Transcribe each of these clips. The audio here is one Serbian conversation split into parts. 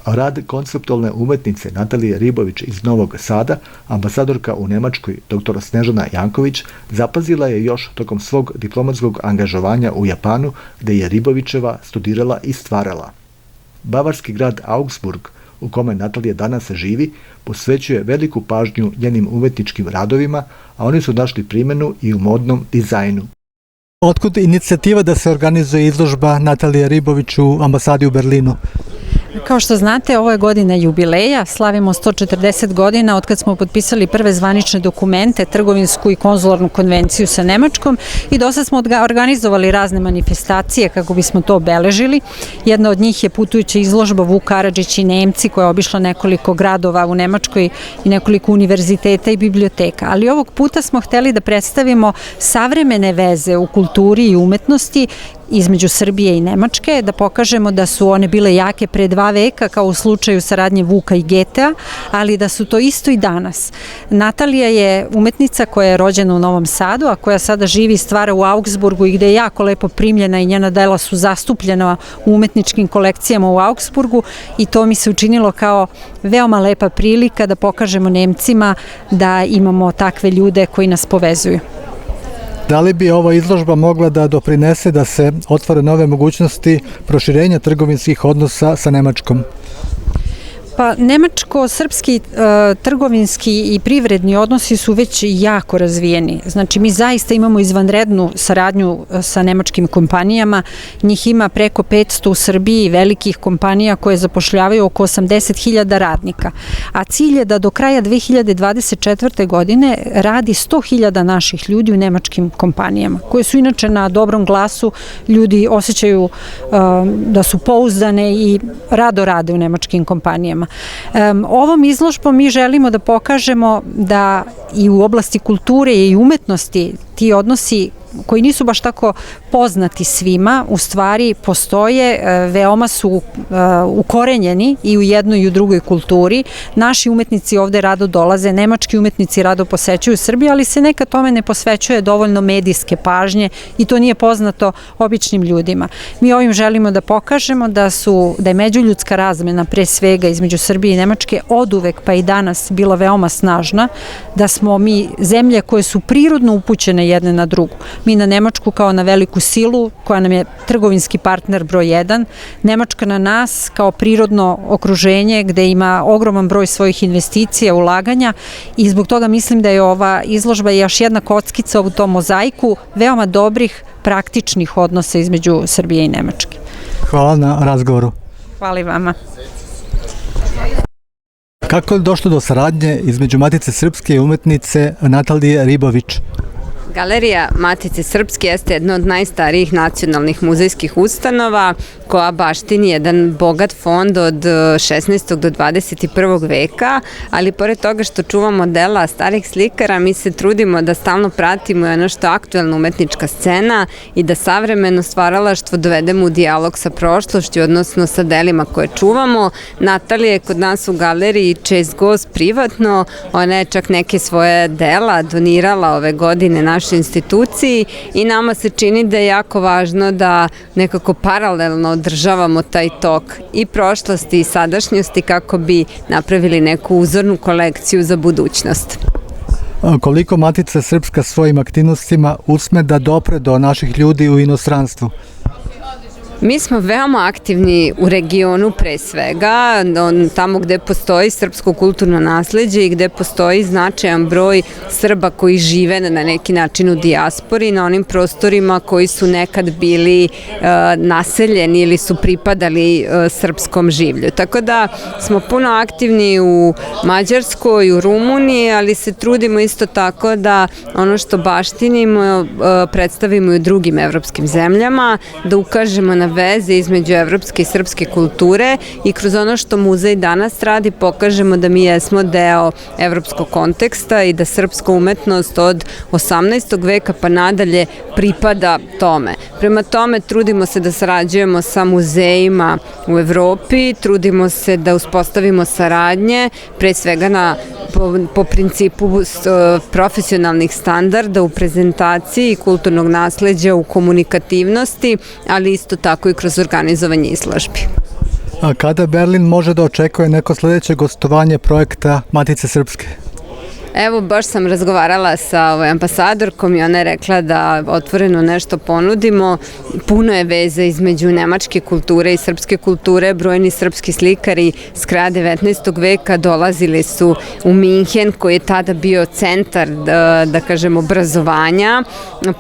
a rad konceptualne umetnice Natalije Ribović iz Novog Sada, ambasadorka u Nemačkoj dr. Snežana Janković, zapazila je još tokom svog diplomatskog angažovanja u Japanu, gde je Ribovićeva studirala i stvarala. Bavarski grad Augsburg, u kome Natalija danas živi, posvećuje veliku pažnju njenim umetničkim radovima, a oni su našli primjenu i u modnom dizajnu. Otkud inicijativa da se organizuje izložba Natalije Ribović u ambasadi u Berlinu? Kao što znate, ovo je godina jubileja, slavimo 140 godina od kad smo potpisali prve zvanične dokumente, trgovinsku i konzularnu konvenciju sa Nemačkom i dosta smo organizovali razne manifestacije kako bismo to obeležili. Jedna od njih je putujuća izložba Vuk Karadžić i Nemci koja je obišla nekoliko gradova u Nemačkoj i nekoliko univerziteta i biblioteka. Ali ovog puta smo hteli da predstavimo savremene veze u kulturi i umetnosti između Srbije i Nemačke, da pokažemo da su one bile jake pre 2 veka, kao u slučaju saradnje Vuka i Getea, ali da su to isto i danas. Natalija je umetnica koja je rođena u Novom Sadu, a koja sada živi i stvara u Augsburgu i gde je jako lepo primljena i njena dela su zastupljena u umetničkim kolekcijama u Augsburgu i to mi se učinilo kao veoma lepa prilika da pokažemo Nemcima da imamo takve ljude koji nas povezuju. Da li bi ova izložba mogla da doprinese da se otvore nove mogućnosti proširenja trgovinskih odnosa sa Nemačkom? Pa nemačko-srpski trgovinski i privredni odnosi su već jako razvijeni. Znači mi zaista imamo izvanrednu saradnju sa nemačkim kompanijama. Njih ima preko 500 u Srbiji, velikih kompanija koje zapošljavaju oko 80.000 radnika. A cilj je da do kraja 2024. godine radi 100.000 naših ljudi u nemačkim kompanijama, koje su inače na dobrom glasu, ljudi osjećaju da su pouzdane i rado rade u nemačkim kompanijama. Ovom izložbom mi želimo da pokažemo da i u oblasti kulture i umetnosti ti odnosi koji nisu baš tako poznati svima, u stvari postoje, veoma su ukorenjeni i u jednoj i u drugoj kulturi. Naši umetnici ovde rado dolaze, nemački umetnici rado posećuju Srbiju, ali se nekad tome ne posvećuje dovoljno medijske pažnje i to nije poznato običnim ljudima. Mi ovim želimo da pokažemo da je međuljudska razmena pre svega između Srbije i Nemačke oduvek pa i danas bila veoma snažna, da smo mi zemlje koje su prirodno upućene jedne na drugu. Mi na Nemačku kao na veliku silu, koja nam je trgovinski partner broj 1, Nemačka na nas kao prirodno okruženje gde ima ogroman broj svojih investicija, ulaganja i zbog toga mislim da je ova izložba još jedna kockica u tom mozaiku veoma dobrih, praktičnih odnosa između Srbije i Nemačke. Hvala na razgovoru. Hvala i vama. Kako je došlo do saradnje između Matice Srpske i umetnice Natalije Ribović? Galerija Matice Srpske jeste jedna od najstarijih nacionalnih muzejskih ustanova koja baštini jedan bogat fond od 16. do 21. veka, ali pored toga što čuvamo dela starih slikara, mi se trudimo da stalno pratimo ono što je aktuelna umetnička scena i da savremeno stvaralaštvo dovedemo u dijalog sa prošlošću, odnosno sa delima koje čuvamo. Natalija je kod nas u galeriji čest gost privatno, ona je čak neke svoje dela donirala ove godine našoj instituciji i nama se čini da je jako važno da nekako paralelno održavamo taj tok i prošlosti i sadašnjosti kako bi napravili neku uzornu kolekciju za budućnost. Koliko Matica Srpska svojim aktivnostima usme da dopre do naših ljudi u inostranstvu? Mi smo veoma aktivni u regionu pre svega, tamo gde postoji srpsko kulturno nasleđe i gde postoji značajan broj Srba koji žive na neki način u dijaspori, na onim prostorima koji su nekad bili naseljeni ili su pripadali srpskom življu. Tako da smo puno aktivni u Mađarskoj, u Rumuniji, ali se trudimo isto tako da ono što baštinimo predstavimo i u drugim evropskim zemljama, da ukažemo na veze između evropske i srpske kulture i kroz ono što muzej danas radi pokažemo da mi jesmo deo evropskog konteksta i da srpska umetnost od 18. veka pa nadalje pripada tome. Prema tome trudimo se da sarađujemo sa muzejima u Evropi, trudimo se da uspostavimo saradnje, pre svega po principu profesionalnih standarda u prezentaciji kulturnog nasleđa, u komunikativnosti, ali isto tako i kroz organizovanje izložbi. A kada Berlin može da očekuje neko sljedeće gostovanje projekta Matice Srpske? Evo, baš sam razgovarala sa ambasadorkom i ona je rekla da otvoreno nešto ponudimo. Puno je veze između nemačke kulture i srpske kulture. Brojni srpski slikari s kraja 19. veka dolazili su u Minhen, koji je tada bio centar, da kažem, obrazovanja.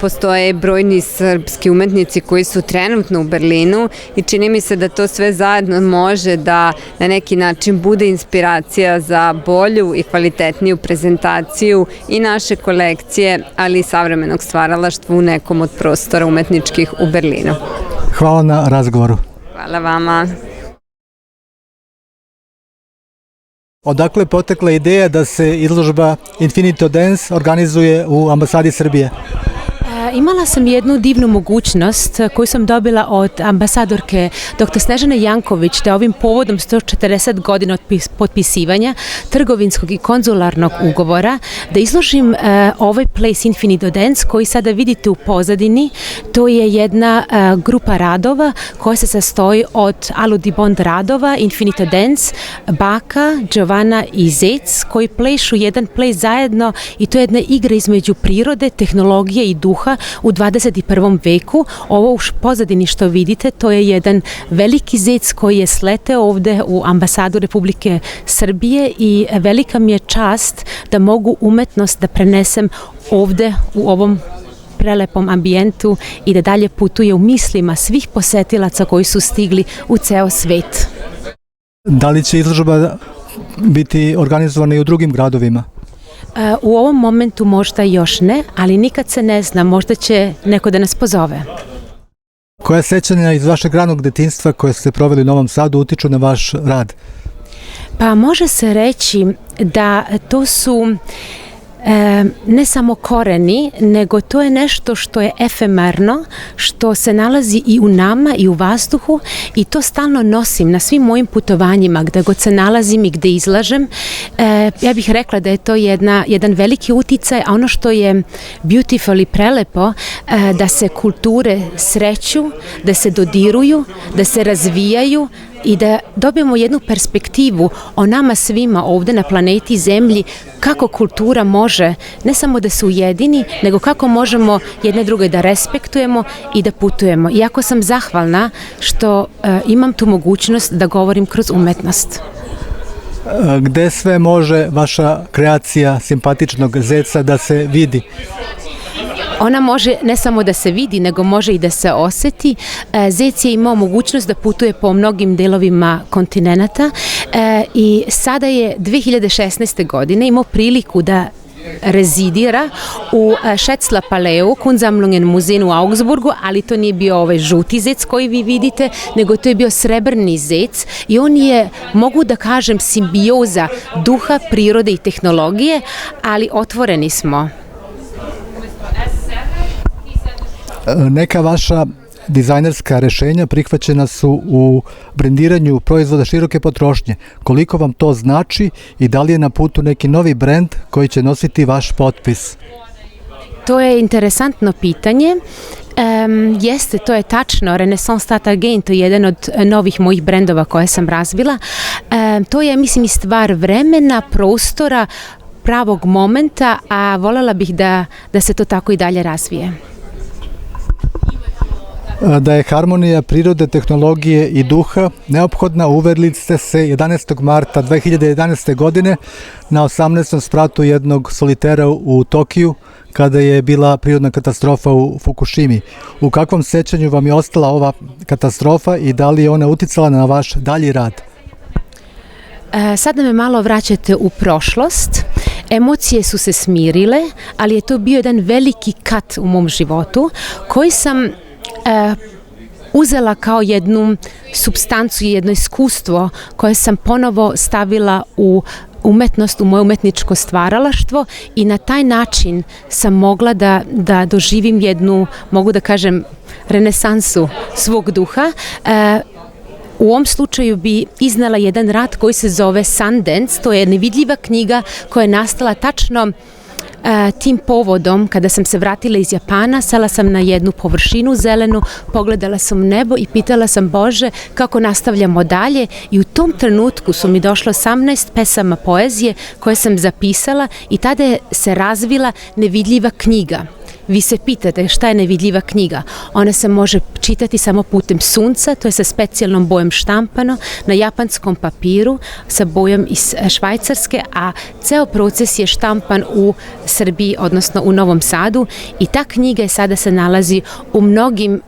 Postoje brojni srpski umetnici koji su trenutno u Berlinu i čini mi se da to sve zajedno može da na neki način bude inspiracija za bolju i kvalitetniju prezentaciju i naše kolekcije, ali i savremenog stvaralaštva u nekom od prostora umetničkih u Berlinu. Hvala na razgovoru. Hvala vama. Odakle je potekla ideja da se izložba Infinito Dance organizuje u ambasadi Srbije? Imala sam jednu divnu mogućnost koju sam dobila od ambasadorke dr. Snežane Janković da ovim povodom 140 godina od potpisivanja trgovinskog i konzularnog ugovora da izložim ovaj Place Infinito Dance koji sada vidite u pozadini. To je jedna grupa radova koja se sastoji od Alu di Bond radova, Infinito Dance, Baka, Giovanna i Zec koji plešu jedan ples zajedno i to je jedna igra između prirode, tehnologije i duha u 21. veku. Ovo u pozadini što vidite, to je jedan veliki zec koji je sleteo ovde u ambasadu Republike Srbije i velika mi je čast da mogu umetnost da prenesem ovde u ovom prelepom ambijentu i da dalje putuje u mislima svih posetilaca koji su stigli u ceo svet. Da li će izložba biti organizovana i u drugim gradovima? U ovom momentu možda još ne, ali nikad se ne zna, možda će neko da nas pozove. Koja sećanja iz vašeg ranog detinjstva koje ste proveli u Novom Sadu utiču na vaš rad? Pa može se reći da to su ne samo koreni, nego to je nešto što je efemerno, što se nalazi i u nama i u vazduhu i to stalno nosim na svim mojim putovanjima gde god se nalazim i gde izlažem. Ja bih rekla da je to jedan veliki uticaj, a ono što je beautiful i prelepo, da se kulture sreću, da se dodiruju, da se razvijaju i da dobijemo jednu perspektivu o nama svima ovde na planeti Zemlji, kako kultura može ne samo da se ujedini, nego kako možemo jedne druge da respektujemo i da putujemo. Iako sam zahvalna što imam tu mogućnost da govorim kroz umetnost. Gde sve može vaša kreacija simpatičnog zeca da se vidi? Ona može ne samo da se vidi, nego može i da se oseti. Zec je imao mogućnost da putuje po mnogim delovima kontinenta i sada je 2016. godine imao priliku da rezidira u Schätzler Paleu, Kunstsammlungen Museum u Augsburgu, ali to nije bio ovaj žuti zec koji vi vidite, nego to je bio srebrni zec i on je, mogu da kažem, simbioza duha, prirode i tehnologije, ali otvoreni smo. Neka vaša dizajnerska rešenja prihvaćena su u brendiranju proizvoda široke potrošnje. Koliko vam to znači i da li je na putu neki novi brend koji će nositi vaš potpis? To je interesantno pitanje. Jeste, to je tačno. Renaissance Tata Gain, to je jedan od novih mojih brendova koje sam razvila. To je, mislim, i stvar vremena, prostora, pravog momenta, a voljela bih da se to tako i dalje razvije. Da je harmonija prirode, tehnologije i duha neophodna, uverili ste se 11. marta 2011. godine na 18. spratu jednog solitera u Tokiju kada je bila prirodna katastrofa u Fukushimi. U kakvom sećanju vam je ostala ova katastrofa i da li je ona uticala na vaš dalji rad? Sada me malo vraćate u prošlost. Emocije su se smirile, ali je to bio jedan veliki kat u mom životu koji sam uzela kao jednu supstancu i jedno iskustvo koje sam ponovo stavila u umetnost, u moje umetničko stvaralaštvo i na taj način sam mogla da doživim jednu, mogu da kažem, renesansu svog duha. U ovom slučaju bi iznala jedan rad koji se zove Sundance, to je nevidljiva knjiga koja je nastala tačno tim povodom, kada sam se vratila iz Japana, sela sam na jednu površinu zelenu, pogledala sam nebo i pitala sam Bože kako nastavljamo dalje, i u tom trenutku su mi došlo 18 pesama poezije koje sam zapisala i tada je se razvila nevidljiva knjiga. Vi se pitate šta je nevidljiva knjiga. Ona se može čitati samo putem sunca, to je sa specijalnom bojom štampano, na japanskom papiru, sa bojom iz Švajcarske, a ceo proces je štampan u Srbiji, odnosno u Novom Sadu, i ta knjiga sada se nalazi u mnogim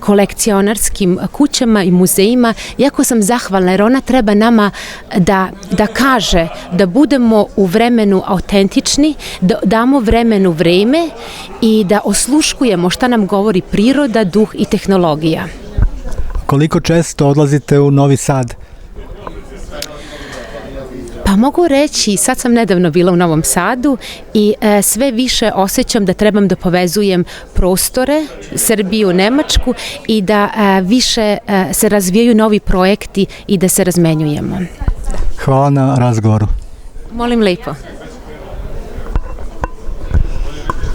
kolekcionarskim kućama i muzejima. Jako sam zahvalna jer ona treba nama da kaže da budemo u vremenu autentični, da damo vremenu vreme i da osluškujemo šta nam govori priroda, duh i tehnologija. Koliko često odlazite u Novi Sad? Pa mogu reći, sad sam nedavno bila u Novom Sadu i sve više osjećam da trebam da povezujem prostore, Srbiju, Nemačku, i da više se razvijaju novi projekti i da se razmenjujemo. Hvala na razgovoru. Molim lepo.